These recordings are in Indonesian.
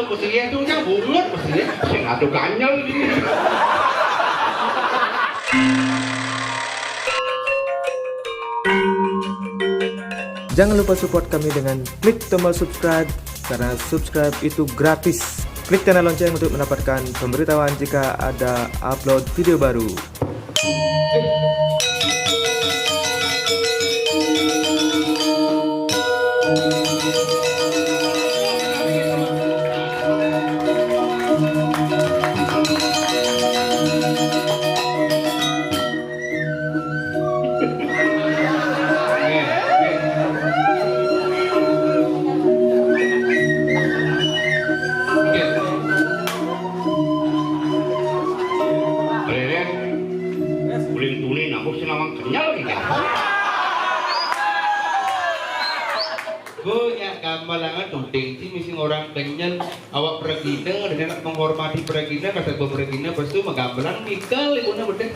mesti itu nya bungut mesti. Sing atuh kanyel iki. Jangan lupa support kami dengan klik tombol subscribe, karena subscribe itu gratis. Klik tanda lonceng untuk mendapatkan pemberitahuan jika ada upload video baru. Malangan tuding sih misi orang kenyal awak pergina dengan menghormati pergina kata pergina pastu menggambelan nikal ibuna bedek.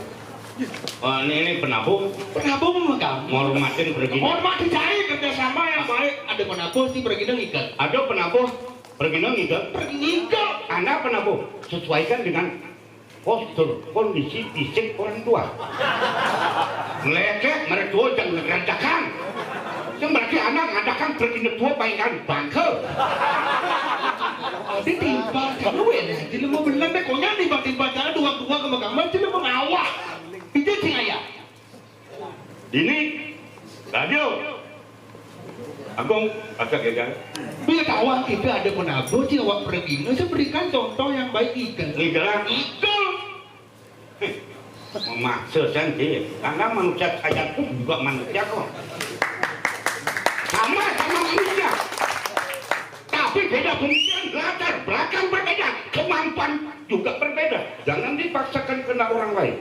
Wah ini penabung menggam menghormatin pergina. Hormati saya kerjasama yang baik. Ada penabuh sih pergina nikal. Ada penabuh pergina ngigel. Nikal. Anda penabuh sesuaikan dengan postur kondisi fisik orang tua. Melekeh mertua jangan ngerantakan. Yang berarti anak ngadakan pergi tua baikkan bangke. Di timpa kalau ya, jadi mau benar deh, konya tiba-tiba jangan dua ke makamah, jadi mau ngawak. Itu sih ayah. Ini radio. Agung, agak gagal. Bila kawan kita ada penabuh, sih awak pergi. Saya berikan contoh yang baik ikan. Ikan. Memaksa sendiri, karena manusia saya pun juga manusia kok. Sama manusia, tapi beda pemikiran, latar belakang berbeda, kemampuan juga berbeda. Jangan dipaksakan kena orang lain.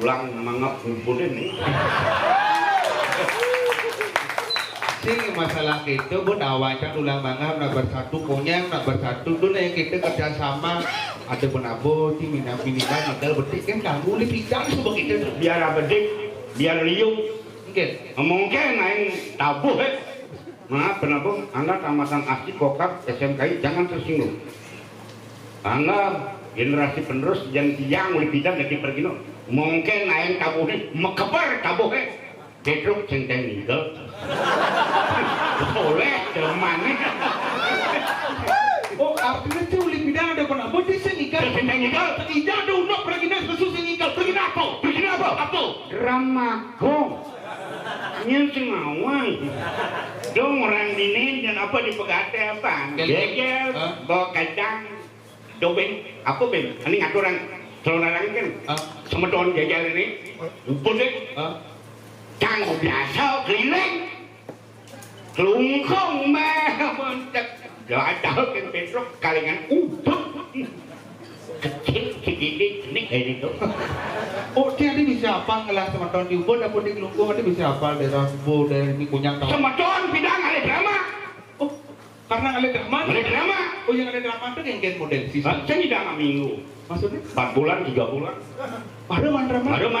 Ulang mangap ngumpul ini. Sing masalah kita buat awacan ulang mangap nak bersatu konyang nak bersatu tu yang kita kerjasama ada penabuh ti minimal modal betik kan kamu lebih pintar sebab kita Biar bedik, biar liuk. Mungkin aing tabuh maaf penabuh Anda tamatan asli kokap SMKI jangan tersinggung. Anda generasi penerus yang tiang lebih dan dari pergino mungkin aing tabuh mekebar tabuh Pedro centeng nigel boleh teman oh artinya tu lebih dah ada penabuh di sini kan centeng nigel tidak ada unak pergi dah sesuatu singgal pergi apa Ramago yang sengawang dong orang dini dan apa di pegate apa gegel bawa kacang dobeng apa ben ini ngaturan seorang kan semedon gegel ini upun deh cang biasa keliling kelungkong meh mentek gak tahu kan Petro kalingan upun kecil segini ini kayak gitu. Oh dia ini bisa apa ngelah sama tahun di ubon dapur di kelungkung dia bisa apa dari rambu dari ini kunyang tahu sama tahun bidang ada drama oh karena ada drama oh yang ada drama itu yang model sih saya tidak minggu maksudnya 4 bulan 3 bulan ada man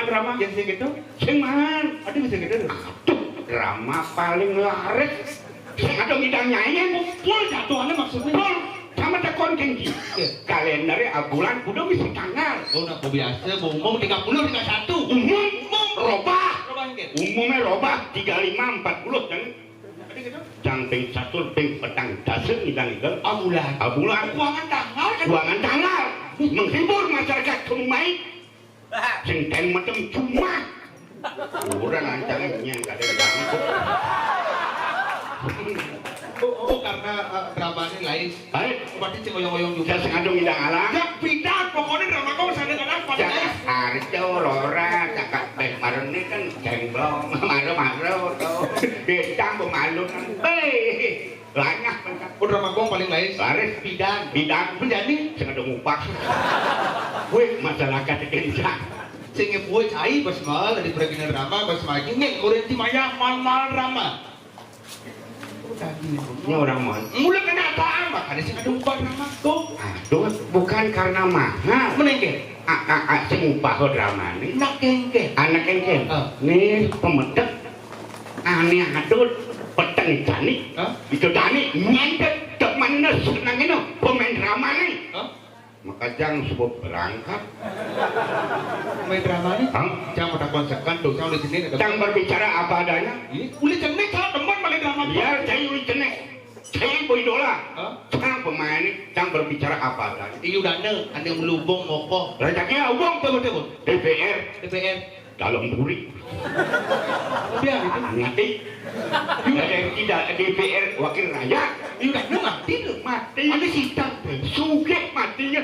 drama yang sih gitu cuman ada bisa gitu aduh drama paling laris ada bidang nyanyi full jatuhannya maksudnya full sama tekon kenji kalendernya bulan udah bisa tanggal oh nak biasa umum 30 31 umum robah gitu umumnya robah 35 40 jangan peng satu peng petang dasar nidang bulan keuangan tanggal menghibur masyarakat kemai senteng macam cuma orang lancarnya yang kadang Oh karena drama ini lain. Baik, berarti cek oyong-oyong juga. saya sengaja ngidang alam. Ya beda, pokoknya drama kau sadar apa? Jangan harjo lora, cakap beh marun ini kan jenglong, maru tuh, bintang pemalu kan, banyak macam. Oh drama kau paling lain. Laris bidang menjadi sengaja ngupak. Wih masyarakat Indonesia. Sehingga buat cai pas mal di pergian drama pas maju nih korenti maya mal drama. Ini orang mana? Mulai kenapa? Makanya sih ada upah drama tuh. Aduh, bukan karena mahal. Menengke. Sing upah drama ini. Anak kengke. Anak kengke. Nih pemedek. Aneh adut peteng tani. Itu tani nyentet mana senang ini pemain drama nih. Hah? Maka jangan sebut berangkat. Main drama nih? Hah? Jangan pada konsekan dong, jangan di sini ada. Jangan berbicara apa adanya. Ini uli jenek kalau teman main drama. Biar cai uli jenek. Cai boy dola. Hah? Jangan pemain ini jangan berbicara apa adanya. Iya udah ada yang melubung ngokok. Rajaknya ubung Betul. DPR dalam buri. Biar itu. Mati. Yang tidak DPR wakil rakyat. Iya udah mati loh. Mati. Ada sidang. Suget matinya.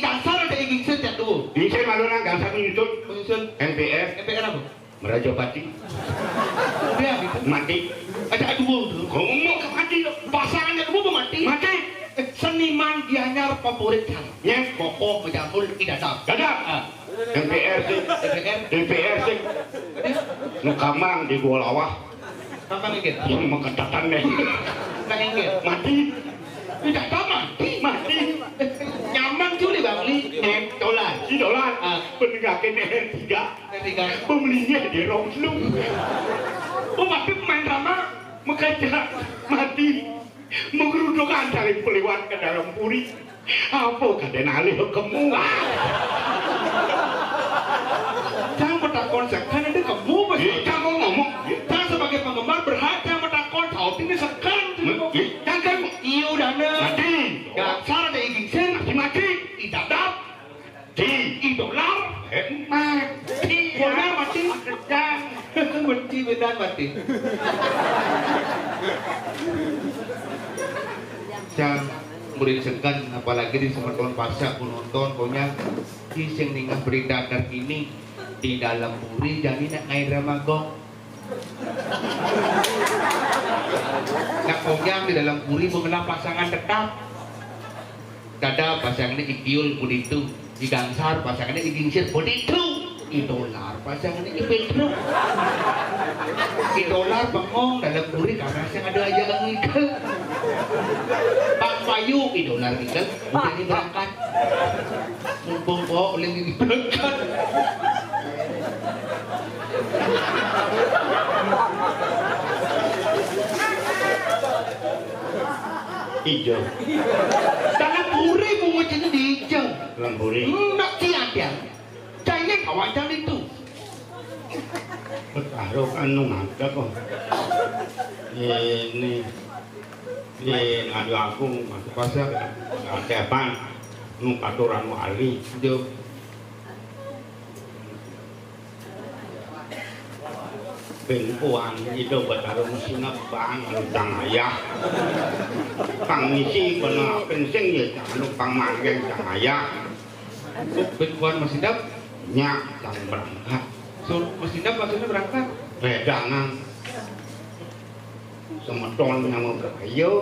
Dasar ada ingin sejak dulu. Di saya malu nang gak menyusun Pengusul MPR MPR apa? Merajapati Biar itu. mati. Ada dua tuh. Ngomong ke mati loh. Pasangannya dua mati. Mati. Seniman dianyar favorit kan. Ya. Pokok menjamul tidak tahu. Dadah. MPR sih. DPR sih. Nu kamang di gua lawah. Kapan ingin? Yang mengketatan deh. Nggak ingin. Mati. Tidak tahu mati. Mati. Nyaman tuh di Bang Li. Dolar. $1. Peninggakin R3. Ketiga. Pembelinya di Romslung. Oh mati pemain drama. Mengajak mati. Menggerudukkan dari pelewat ke dalam puri. Apa kaden alih kamu? Jangan bertakon sekan itu kamu Kamu ngomong. Jangan sebagai penggemar berhak jangan bertakon saat ini sekan. Jangan Iya udah ada. mati. Dasar ada ingin sen. Mati. Tidak dapat. Di Idolar. mati. Benar mati. Benci benar mati. Jangan murid segan apalagi di semeton pasca penonton pokoknya kisah ningah berita terkini di dalam puri jadi nak air ramagong nak pokoknya di dalam puri mengenal pasangan tetap dada pasangannya ikiul buditu di gangsar pasangannya igingsir buditu idolar pasangannya ipetru idolar bengong dalam puri karena yang ada aja yang ngikil Pak Payu idolar ngikil udah ini berangkat mumpung kok oleh ini berangkat Hijau. dalam puri mengucapnya di hijau Lamburi. nak tiada cahaya kawajan itu Taruh anu ada kok. Ini ngadu aku masuk pasar. Depan nu aturan wali. Jauh Pengkuan itu bertaruh mesin bang tang ayah. Pang misi benar pensing ya jangan pang manggeng tang ayah. Benkuan masih dap Nyak tang berangkat. sur masih dap maksudnya berangkat Bedangan. Semeton yang mau berkayu.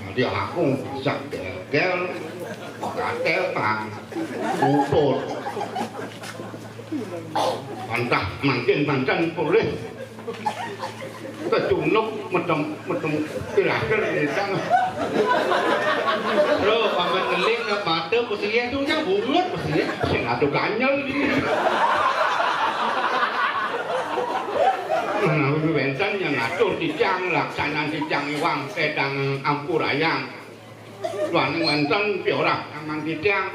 Jadi aku bisa gel katel pang upur. Pantah makin pancen boleh. Kecunuk medem kira-kira di sana. bro paman ngeling nak mata posisinya tu yang bungut posisinya Sing adu kanyel di. Nah, benten yang ngatur dijang laksanan dijang iwang pedang ampurayang. Luaning benten piora aman dijang.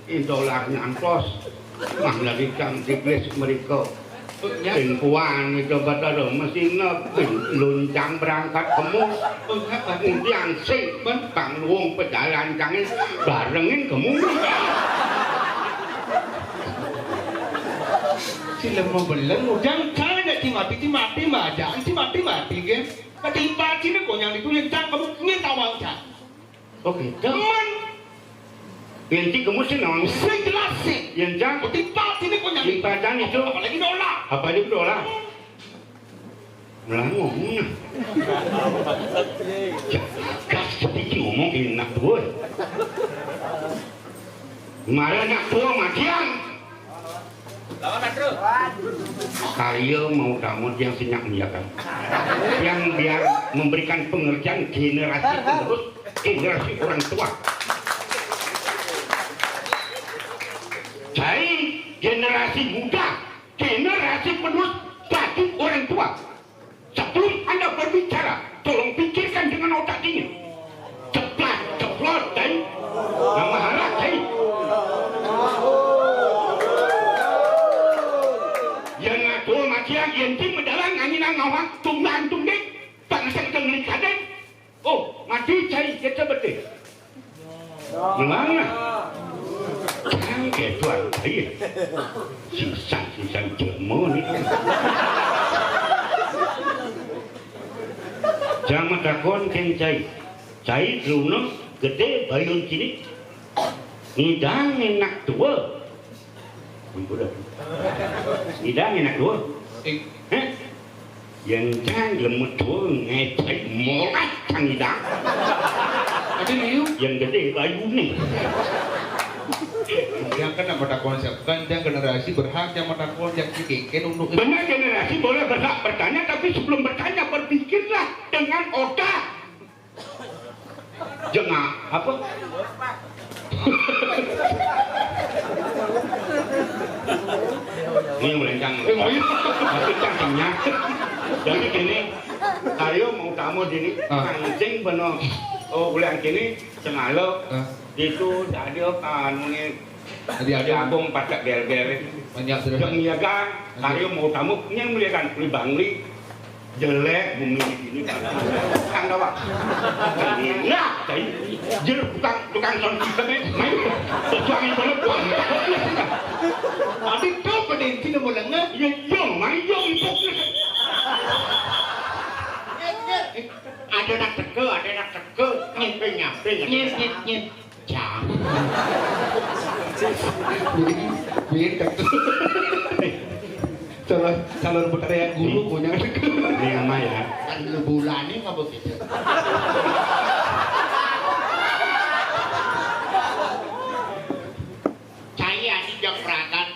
Idolar nyantos. Mah lagi jang diblis mereka. Pengkuan itu betul mesinnya luncang berangkat kemu. Kemudian sing bang luung pejalan canggih barengin kemu. sila mau beleng jangan cara nak mati aja mati kan ketimpa sini kau yang itu yang cang kamu ingin tawang cang Oke, teman yang cik kemu sih nong. sing jelas sih Yang jang ketimpa sini kau yang itu Ibadan itu apalagi dolar apa itu dolar? Melanggung. Gas sedikit ngomong enak tuh. Marah nak tua matian. Kalian mau damut yang senyak kan? Yang biar memberikan pengertian generasi penerus, generasi orang tua. Jadi generasi muda, generasi penerus bagi orang tua. Sebelum Anda berbicara, tolong pikir. awak tunggang tunggik bangsa kengli kaden. Oh, mati cai kita bete. Mana? Kan ketuan iya. Singsan jemo ni. Jangan takon keng cai luno gede bayun kini. Ngidang enak tua. Ngidang enak tua. Yang trang lemut tua ngecai molat kang ngidang. Ada liu. Yang gede bayun ni. Yang kan nama konsepkan yang generasi berhak yang metakon yang kikeken untuk Benar generasi boleh berhak bertanya, tapi sebelum bertanya berpikirlah dengan otak. Jangan apa? Ini melencang. Melencangnya. Jadi gini, ayo mau tamu sini, kancing benar. Oh, bulan kini sengalo itu jadi kan ini. Jadi abang pacak bel-bel. banyak sudah. Yang niaga, ayo mau tamu yang melihatkan beli bangli jelek bumi di sini kan apa? Nah, jadi jer tukang son kita main tuangin balap tuang. Adik kau pada inti nama lengah. Ya jom, mari jom ipok. Ada nak teke, nyampe. Nyet. Jam. Biar kata. Calon pekerja guru punya. Ini ama ya. Kan bulan ini nggak begitu. Saya ini yang perakan.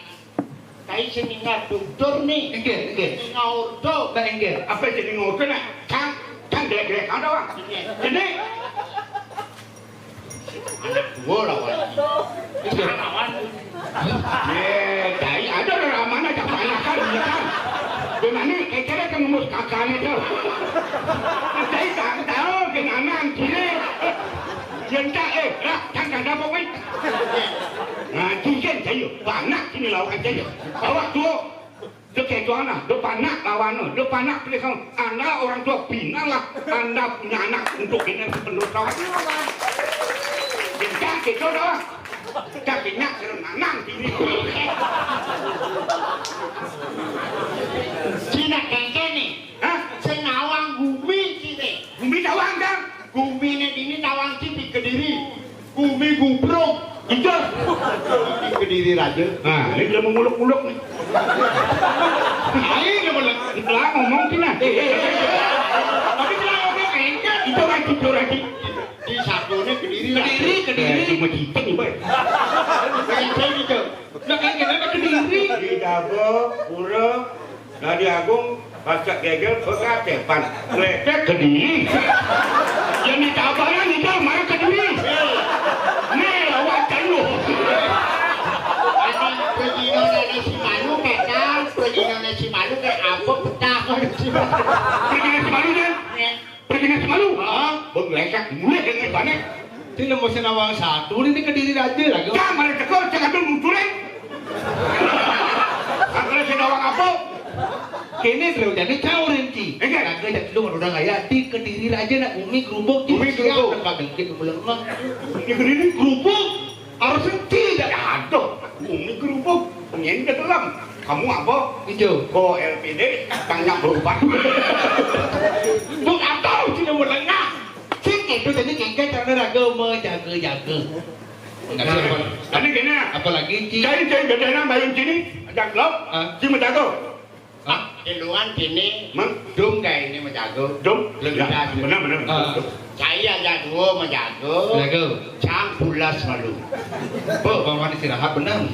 Saya sini nggak tutur nih. Enggak. Ngaudo. Tak enggak. Apa jadi ngotot nak? Kan gelek-gelek ada orang. Ini Anak dua lawan. Lawan. Cai ada orang mana tak panakan dia kan. Bagaimana kira kan ngurus kakaknya tu. Cai tak tahu dengan anak sini. Yang tak kan ada apa wei. Nah, cincin saya panak sini lawan saya. Awak tu dekat tu anak, depan anak lawan, depan anak pilih kau. Anda orang tua bina lah. Anda punya anak untuk ini penuh kawan. Yang kita dah. Kakinya kerenangan sini. Cina kengkeng nih. Hah? Senawang gumi sini. Bumi tawang kan? Gumi ini tawang cipi kediri. Gumi gubruk. Itu. Ini kediri raja. Nah, ini dia memuluk-muluk nih. Ayo dia muluk. Itulah ngomong sih nah. Tapi kalau ngomong enggak. Itu lagi. Di satu ini kediri. Kediri. Cuma kita nih boy. Kengkeng itu. Nak enggak nak kediri. Di Dabo, Pura, Nadi Agung, Pasca Gegel, Bekat, Depan, Lepek, Kediri. Yang di Tabaran itu mana Kediri? Nih, awak lu. Pergi nona si malu kekal. Pergi nona si malu kayak apa petah. Pergi nasi malu kan? Pergi nasi malu? Berlekak, mulai dengan banyak. Ini nama senawang satu ini kediri raja lagi. Jangan mana tekor, jangan dulu munculin. Kalau senawang apa? Kini terlalu jadi caur inti. Enggak. Naga jadi lu orang kaya di kediri raja nak umi gerubuk. Umi gerubuk. Nak bengkit melengah. Ini Kediri kerupuk. Harus tidak ada. Umi kerupuk. Pengen ke dalam. Kamu apa? Hijau. Ko LPD banyak berubah. Buk atau tidak melengah. Sikit tu jadi kengkeng cara raga menjaga. Ini gini. Apalagi ci. Cari bedanya bayun sini. Ada klub. Si menjago. Di luar sini Mang. dum kayak ini menjago. Dom. Lebih dah. Benar. Saya jago menjago. Jaga. Jam 11 malu. Bu, bawa istirahat benar.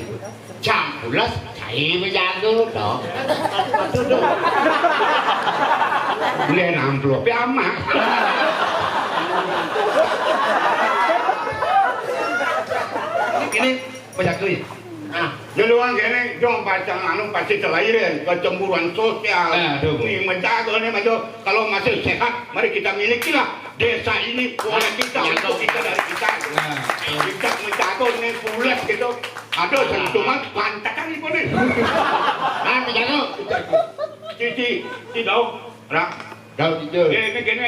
Jam 11 saya menjago dong. Beli amplop. Ya amat. Ini menjaga ya. Nah, Di luar gini, dong pacang anu pasti kelahiran, kecemburuan sosial. Aduh. Nih menjaga nih maju. Kalau masih sehat, mari kita milikilah desa ini oleh kita untuk kita dari kita. Nah. Kita menjaga nih pulas gitu. Ada sentuhan pantakan itu nih. menjago. Cici, tahu Rak, Kau tidur. ini kene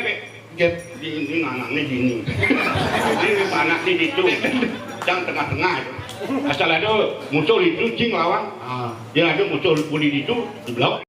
Get. ini anaknya gini. Ini anaknya itu, yang tengah-tengah. Asal ada musuh itu cing lawan, Ah. yang ada musuh kulit itu di blok.